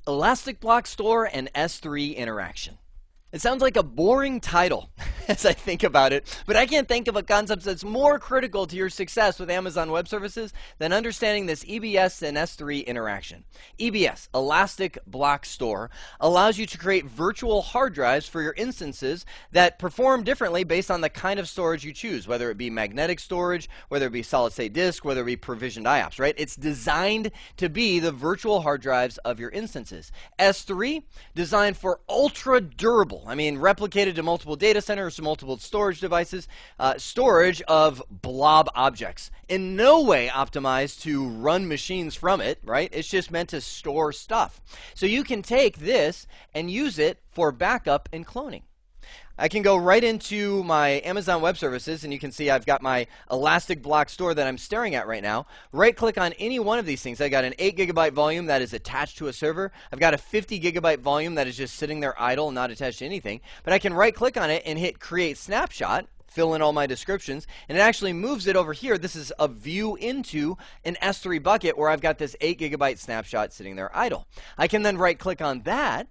Elastic Block Store and S3 interaction. It sounds like a boring title as I think about it, but I can't think of a concept that's more critical to your success with Amazon Web Services than understanding this EBS and S3 interaction. EBS, Elastic Block Store, allows you to create virtual hard drives for your instances that perform differently based on the kind of storage you choose, whether it be magnetic storage, whether it be solid-state disk, whether it be provisioned IOPS, right? It's designed to be the virtual hard drives of your instances. S3, designed for ultra durable, replicated to multiple data centers, to multiple storage devices, storage of blob objects. In no way optimized to run machines from it, right? It's just meant to store stuff. So you can take this and use it for backup and cloning. I can go right into my Amazon Web Services, and you can see I've got my Elastic Block Store that I'm staring at right now. Right-click on any one of these things. I've got an 8 GB volume that is attached to a server. I've got a 50 GB volume that is just sitting there idle, not attached to anything. But I can right-click on it and hit Create Snapshot, fill in all my descriptions, and it actually moves it over here. This is a view into an S3 bucket where I've got this 8 GB snapshot sitting there idle. I can then right-click on that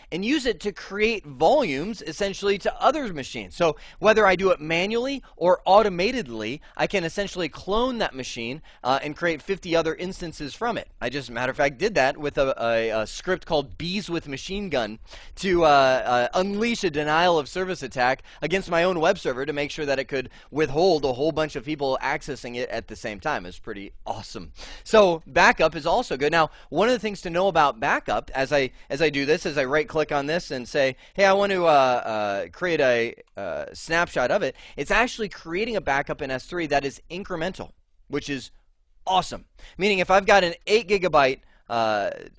and use it to create volumes essentially to other machines. So whether I do it manually or automatedly, I can essentially clone that machine and create 50 other instances from it. I just, matter of fact, did that with a script called Bees with Machine Gun to unleash a denial of service attack against my own web server to make sure that it could withhold a whole bunch of people accessing it at the same time. It's pretty awesome. So backup is also good. Now, one of the things to know about backup as I do this, as I right-click on this and say, hey, I want to create a snapshot of it, it's actually creating a backup in S3 that is incremental, which is awesome. Meaning if I've got an 8 GB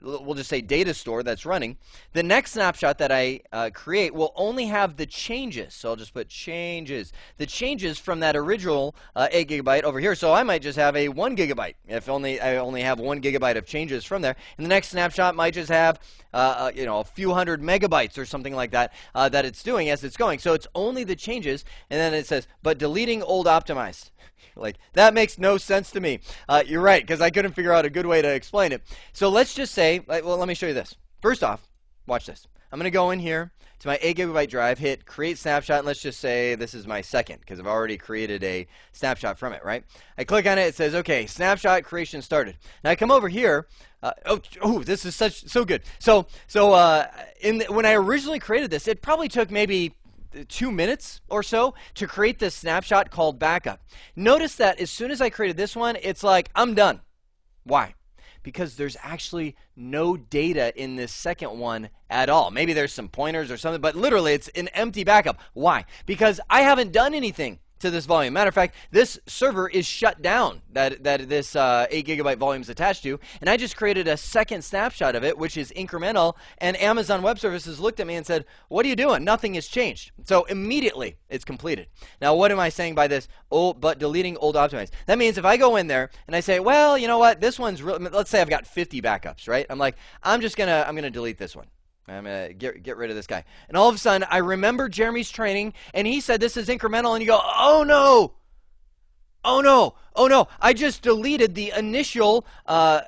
we'll just say data store that's running, the next snapshot that I create will only have the changes. So I'll just put changes. The changes from that original 8 GB over here. So I might just have a 1 GB if I only have 1 GB of changes from there. And the next snapshot might just have a few hundred megabytes or something like that that it's doing as it's going. So it's only the changes, and then it says, but deleting old optimized. Like, that makes no sense to me. You're right, because I couldn't figure out a good way to explain it. So let's just say, well, let me show you this. First off, watch this. I'm going to go in here to my 8 GB drive, hit Create Snapshot, and let's just say this is my second, because I've already created a snapshot from it, right? I click on it, it says, okay, snapshot creation started. Now I come over here. This is so good. So when I originally created this, it probably took maybe 2 minutes or so to create this snapshot called backup. Notice that as soon as I created this one, it's like, I'm done. Why? Because there's actually no data in this second one at all. Maybe there's some pointers or something, but literally it's an empty backup. Why? Because I haven't done anything to this volume. Matter of fact, this server is shut down that this 8 GB volume is attached to, and I just created a second snapshot of it, which is incremental, and Amazon Web Services looked at me and said, what are you doing? Nothing has changed. So immediately it's completed. Now what am I saying by this? Oh, but deleting old optimized. That means if I go in there and I say, well, you know what, this one's real, let's say I've got 50 backups, right? I'm like, I'm gonna delete this one. I'm going to get rid of this guy. And all of a sudden, I remember Jeremy's training, and he said this is incremental, and you go, oh no, oh no, oh no. I just deleted the initial 8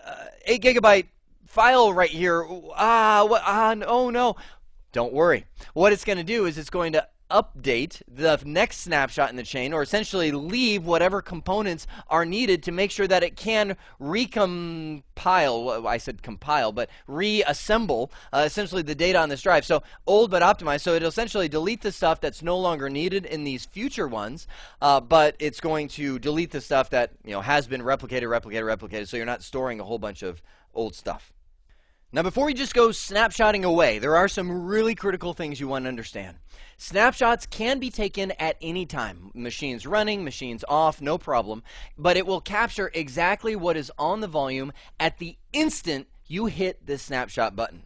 GB file right here. Oh no. Don't worry. What it's going to do is it's going to update the next snapshot in the chain, or essentially leave whatever components are needed to make sure that it can recompile, well, I said compile, but reassemble essentially the data on this drive. So old but optimized, so it'll essentially delete the stuff that's no longer needed in these future ones, but it's going to delete the stuff that has been replicated, so you're not storing a whole bunch of old stuff. Now, before we just go snapshotting away, there are some really critical things you want to understand. Snapshots can be taken at any time. Machines running, machines off, no problem. But it will capture exactly what is on the volume at the instant you hit the snapshot button.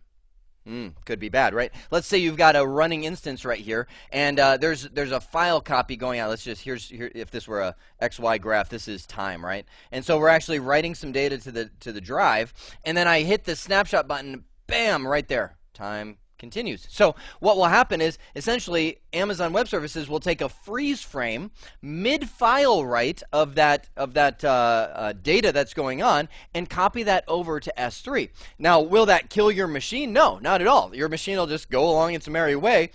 Could be bad, right? Let's say you've got a running instance right here, and there's a file copy going out. Let's just here if this were a XY graph, this is time, right? And so we're actually writing some data to the drive, and then I hit the snapshot button, bam, right there. Time continues. So what will happen is essentially Amazon Web Services will take a freeze frame mid-file write of that data that's going on and copy that over to S3. Now, will that kill your machine? No, not at all. Your machine will just go along its merry way.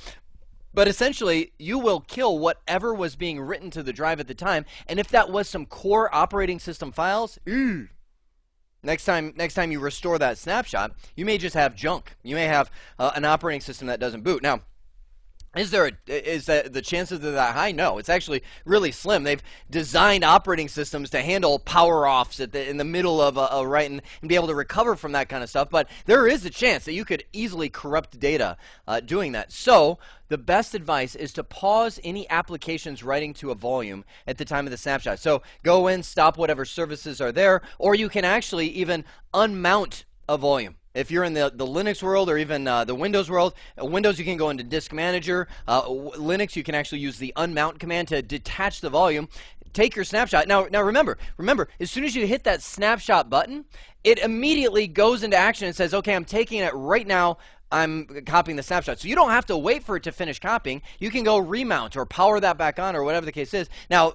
But essentially, you will kill whatever was being written to the drive at the time. And if that was some core operating system files, next time you restore that snapshot, you may just have junk. You may have an operating system that doesn't boot. Now, is the chances of that high? No, it's actually really slim. They've designed operating systems to handle power offs in the middle of a write and be able to recover from that kind of stuff. But there is a chance that you could easily corrupt data doing that. So the best advice is to pause any applications writing to a volume at the time of the snapshot. So go in, stop whatever services are there, or you can actually even unmount a volume. If you're in the Linux world or even the Windows world, Windows you can go into Disk Manager. Linux you can actually use the unmount command to detach the volume. Take your snapshot. Now remember, as soon as you hit that snapshot button, it immediately goes into action and says, okay, I'm taking it right now. I'm copying the snapshot. So you don't have to wait for it to finish copying. You can go remount or power that back on or whatever the case is. Now,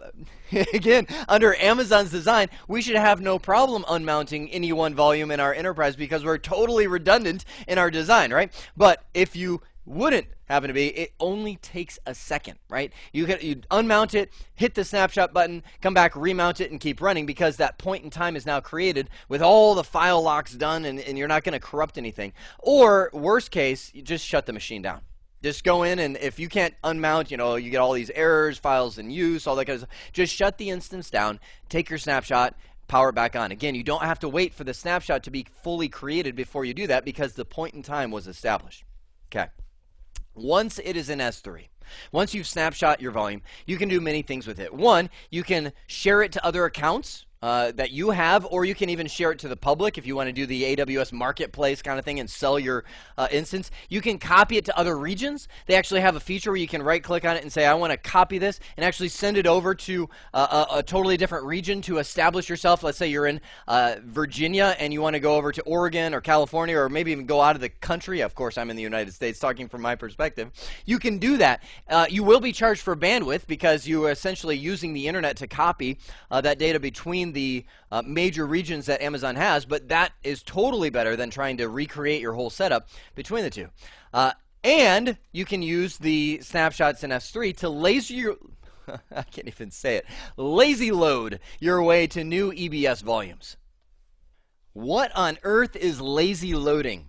again, under Amazon's design, we should have no problem unmounting any one volume in our enterprise because we're totally redundant in our design, right? But if you wouldn't happen to be, it only takes a second, right? You unmount it, hit the snapshot button, come back, remount it, and keep running because that point in time is now created with all the file locks done and you're not going to corrupt anything. Or, worst case, you just shut the machine down. Just go in, and if you can't unmount, you get all these errors, files in use, all that kind of stuff. Just shut the instance down, take your snapshot, power it back on. Again, you don't have to wait for the snapshot to be fully created before you do that because the point in time was established. Okay. Once it is in S3, once you've snapshot your volume, you can do many things with it. One, you can share it to other accounts that you have, or you can even share it to the public if you want to do the AWS marketplace kind of thing and sell your instance. You can copy it to other regions. They actually have a feature where you can right-click on it and say, I want to copy this, and actually send it over to a totally different region to establish yourself. Let's say you're in Virginia and you want to go over to Oregon or California or maybe even go out of the country. Of course, I'm in the United States talking from my perspective. You can do that. You will be charged for bandwidth because you are essentially using the internet to copy that data between the major regions that Amazon has, but that is totally better than trying to recreate your whole setup between the two. And you can use the snapshots in S3 to I can't even say it, lazy load your way to new EBS volumes. What on earth is lazy loading?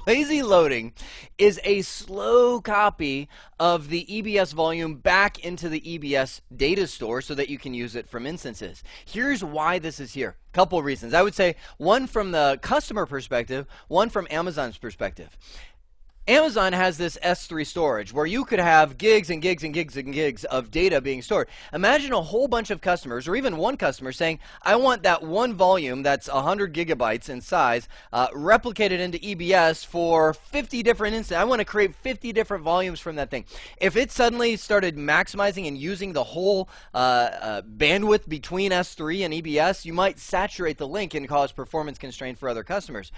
Lazy loading is a slow copy of the EBS volume back into the EBS data store so that you can use it from instances. Here's why this is here. Couple of reasons. I would say one from the customer perspective, one from Amazon's perspective. Amazon has this S3 storage where you could have gigs and gigs and gigs and gigs of data being stored. Imagine a whole bunch of customers, or even one customer, saying, I want that one volume that's 100 gigabytes in size replicated into EBS for 50 different instances. I want to create 50 different volumes from that thing. If it suddenly started maximizing and using the whole bandwidth between S3 and EBS, you might saturate the link and cause performance constraint for other customers.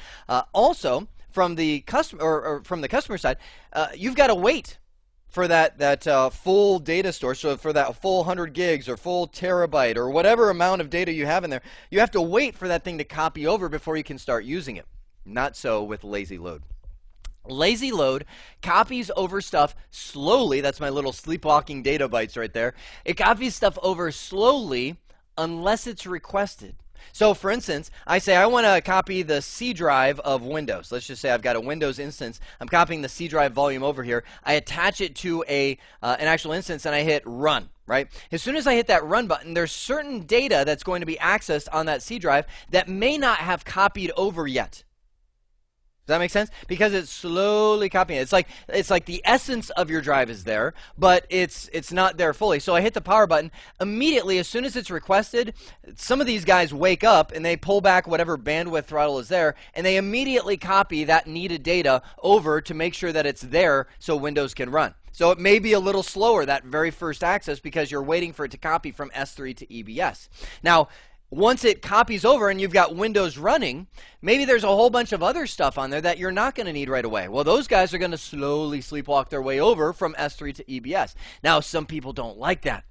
Also, from the customer side, you've got to wait for that full data store. So for that full 100 gigs or full terabyte or whatever amount of data you have in there, you have to wait for that thing to copy over before you can start using it. Not so with lazy load. Lazy load copies over stuff slowly. That's my little sleepwalking data bytes right there. It copies stuff over slowly unless it's requested. So, for instance, I say I want to copy the C drive of Windows. Let's just say I've got a Windows instance. I'm copying the C drive volume over here. I attach it to an actual instance, and I hit Run. Right? As soon as I hit that Run button, there's certain data that's going to be accessed on that C drive that may not have copied over yet. Does that make sense? Because it's slowly copying it. It's like the essence of your drive is there, but it's not there fully. So I hit the power button. Immediately, as soon as it's requested, some of these guys wake up and they pull back whatever bandwidth throttle is there, and they immediately copy that needed data over to make sure that it's there so Windows can run. So it may be a little slower, that very first access, because you're waiting for it to copy from S3 to EBS. Now, once it copies over and you've got Windows running, maybe there's a whole bunch of other stuff on there that you're not going to need right away. Well, those guys are going to slowly sleepwalk their way over from S3 to EBS. Now, some people don't like that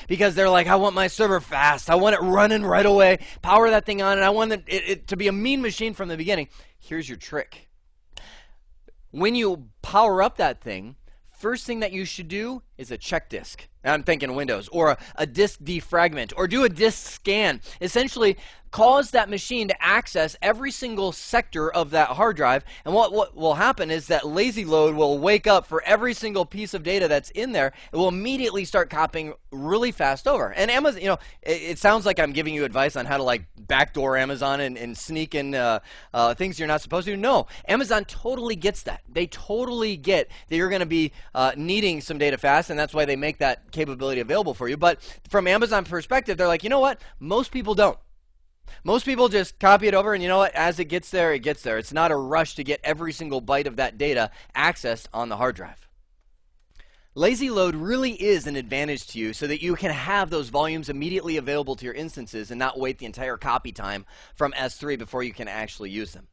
because they're like, I want my server fast. I want it running right away. Power that thing on, and I want it to be a mean machine from the beginning. Here's your trick. When you power up that thing, first thing that you should do is a check disk. I'm thinking Windows, or a disk defragment, or do a disk scan. Essentially, cause that machine to access every single sector of that hard drive. And what will happen is that lazy load will wake up for every single piece of data that's in there. It will immediately start copying really fast over. And Amazon, you know, it sounds like I'm giving you advice on how to like backdoor Amazon and sneak in things you're not supposed to. No, Amazon totally gets that. They totally get that you're going to be needing some data fast, and that's why they make that capability available for you. But from Amazon perspective, they're like, you know what? Most people don't. Most people just copy it over, and you know what? As it gets there, it gets there. It's not a rush to get every single byte of that data accessed on the hard drive. Lazy load really is an advantage to you so that you can have those volumes immediately available to your instances and not wait the entire copy time from S3 before you can actually use them.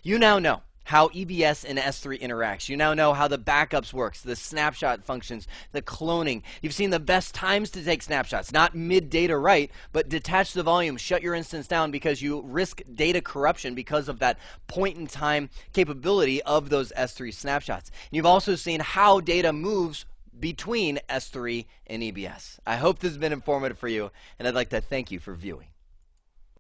You now know how EBS and S3 interacts. You now know how the backups works, the snapshot functions, the cloning. You've seen the best times to take snapshots, not mid-data write, but detach the volume, shut your instance down because you risk data corruption because of that point-in-time capability of those S3 snapshots. And you've also seen how data moves between S3 and EBS. I hope this has been informative for you, and I'd like to thank you for viewing.